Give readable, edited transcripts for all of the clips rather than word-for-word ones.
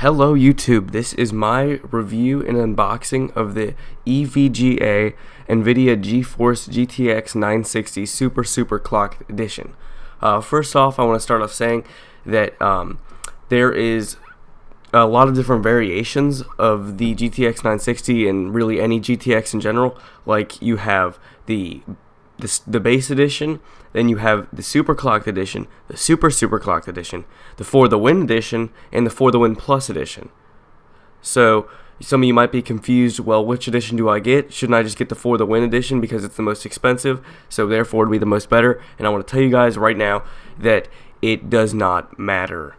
Hello YouTube, this is my review and unboxing of the EVGA NVIDIA GeForce GTX 960 Super Clocked Edition. First off, I want to start off saying that there is a lot of different variations of the GTX 960 and really any GTX in general. Like you have the base edition, then you have the super clocked edition, the super clocked edition, the For the Win edition, and the For the Win Plus edition. So some of you might be confused, well, which edition do I get? Shouldn't I just get the For the Win edition because it's the most expensive, so therefore it'd be the most better? And I want to tell you guys right now that it does not matter.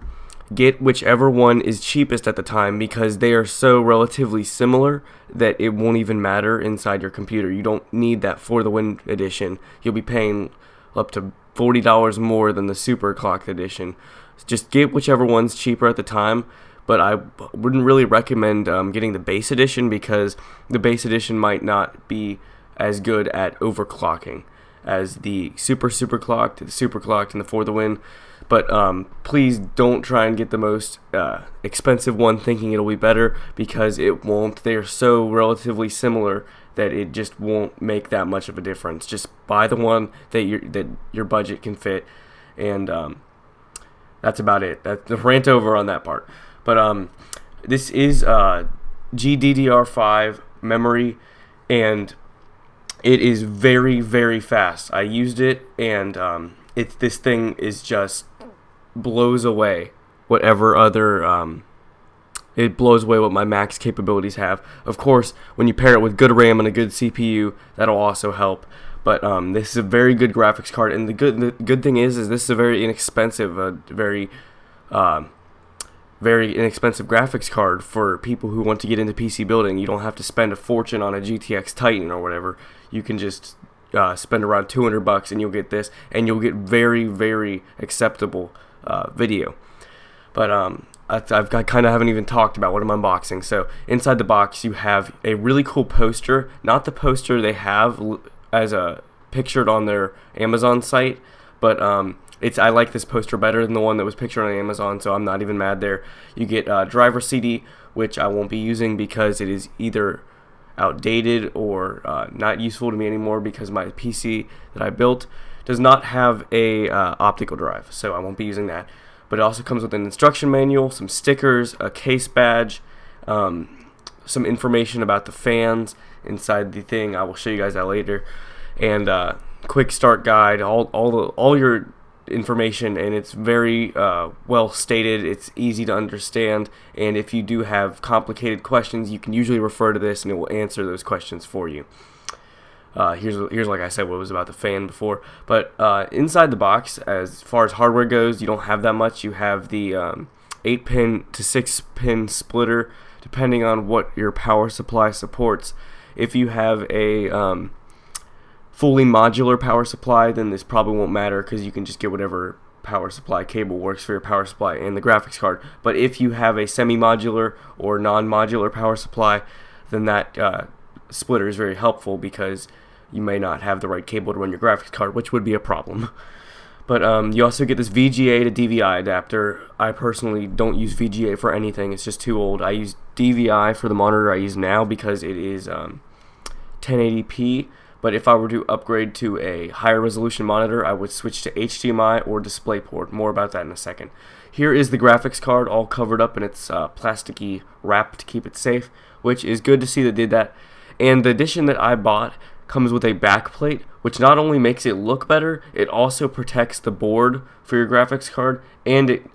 Get whichever one is cheapest at the time because they are so relatively similar that it won't even matter inside your computer. You don't need that For the Win edition. You'll be paying up to $40 more than the super clocked edition. Just get whichever one's cheaper at the time, but I wouldn't really recommend getting the base edition because the base edition might not be as good at overclocking as the super clocked, the super clocked, and the For the Win. But please don't try and get the most expensive one thinking it'll be better, because it won't. They are so relatively similar that it just won't make that much of a difference. Just buy the one that your budget can fit, and that's about it. That's the rant over on that part. But this is GDDR5 memory, and it is very fast. I used it, and this thing is just blows away whatever other it blows away what my max capabilities have. Of course, when you pair it with good RAM and a good CPU, that'll also help. But this is a very good graphics card, and the good thing is this is a very inexpensive, very inexpensive graphics card for people who want to get into PC building. You don't have to spend a fortune on a GTX Titan or whatever. You can just spend around $200 and you'll get this, and you'll get very acceptable video. But I kind of haven't even talked about what I'm unboxing. So inside the box you have a really cool poster, not the poster they have as a pictured on their Amazon site, but I like this poster better than the one that was pictured on Amazon, so I'm not even mad there. You get driver CD, which I won't be using because it is either outdated or not useful to me anymore, because my PC that I built does not have a optical drive, so I won't be using that. But it also comes with an instruction manual, some stickers, a case badge, some information about the fans inside the thing. I will show you guys that later, and quick start guide, all your information, and it's very well stated. It's easy to understand, and if you do have complicated questions, you can usually refer to this and it will answer those questions for you. Here's like I said what was about the fan before, but inside the box, as far as hardware goes, you don't have that much. You have the 8-pin to 6-pin splitter depending on what your power supply supports. If you have a fully modular power supply, then this probably won't matter because you can just get whatever power supply cable works for your power supply and the graphics card. But if you have a semi-modular or non-modular power supply, then that splitter is very helpful because you may not have the right cable to run your graphics card, which would be a problem. But you also get this VGA to DVI adapter. I personally don't use VGA for anything. It's just too old. I use DVI for the monitor I use now because it is 1080p. But if I were to upgrade to a higher resolution monitor, I would switch to HDMI or DisplayPort. More about that in a second. Here is the graphics card all covered up in its plasticky wrap to keep it safe, which is good to see they did that. And the edition that I bought comes with a backplate, which not only makes it look better, it also protects the board for your graphics card, and it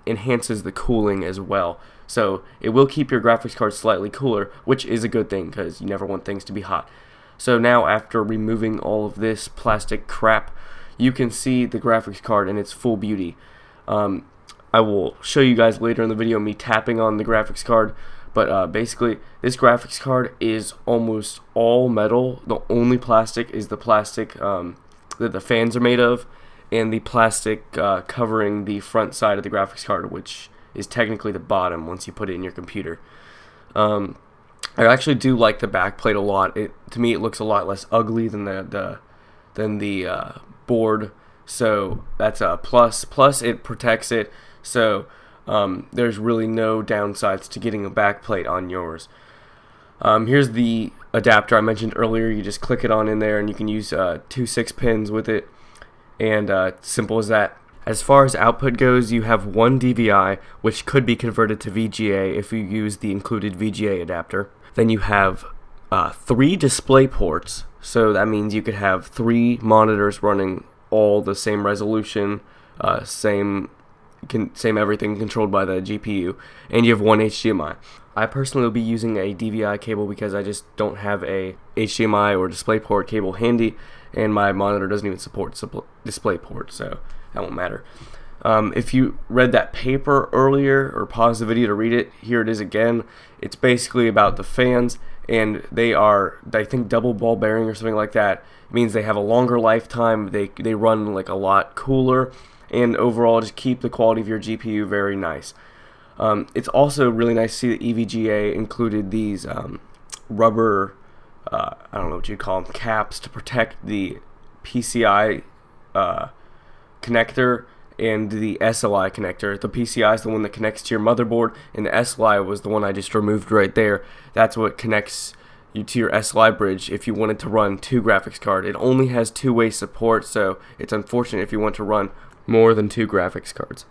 enhances the cooling as well. So it will keep your graphics card slightly cooler, which is a good thing because you never want things to be hot. So now, after removing all of this plastic crap, you can see the graphics card in its full beauty. I will show you guys later in the video me tapping on the graphics card, but basically this graphics card is almost all metal. The only plastic is the plastic that the fans are made of, and the plastic covering the front side of the graphics card, which is technically the bottom once you put it in your computer. I actually do like the backplate a lot. To me, it looks a lot less ugly than the board, so that's a plus. Plus, it protects it, so there's really no downsides to getting a backplate on yours. Here's the adapter I mentioned earlier. You just click it on in there and you can use 2 6-pins with it, and simple as that. As far as output goes, you have one DVI, which could be converted to VGA if you use the included VGA adapter. Then you have 3 display ports, so that means you could have 3 monitors running all the same resolution, same everything, controlled by the GPU, and you have 1 HDMI. I personally will be using a DVI cable because I just don't have a HDMI or DisplayPort cable handy, and my monitor doesn't even support DisplayPort, so that won't matter. If you read that paper earlier or paused the video to read it, here it is again. It's basically about the fans, and they are, I think, double ball bearing or something like that. It means they have a longer lifetime, they run like a lot cooler, and overall just keep the quality of your GPU very nice. It's also really nice to see that EVGA included these rubber, I don't know what you'd call them, caps to protect the PCI connector and the SLI connector. The PCI is the one that connects to your motherboard, and the SLI was the one I just removed right there. That's what connects you to your SLI bridge if you wanted to run 2 graphics cards. It only has 2-way support, so it's unfortunate if you want to run more than 2 graphics cards.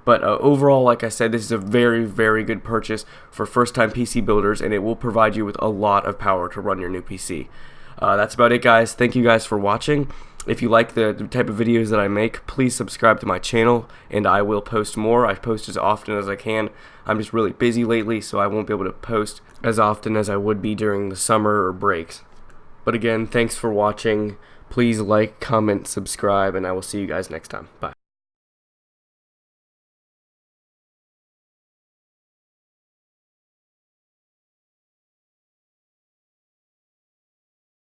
But overall, like I said, this is a very, very good purchase for first-time PC builders, and it will provide you with a lot of power to run your new PC. That's about it, guys. Thank you guys for watching. If you like the type of videos that I make, please subscribe to my channel, and I will post more. I post as often as I can. I'm just really busy lately, so I won't be able to post as often as I would be during the summer or breaks. But again, thanks for watching. Please like, comment, subscribe, and I will see you guys next time. Bye.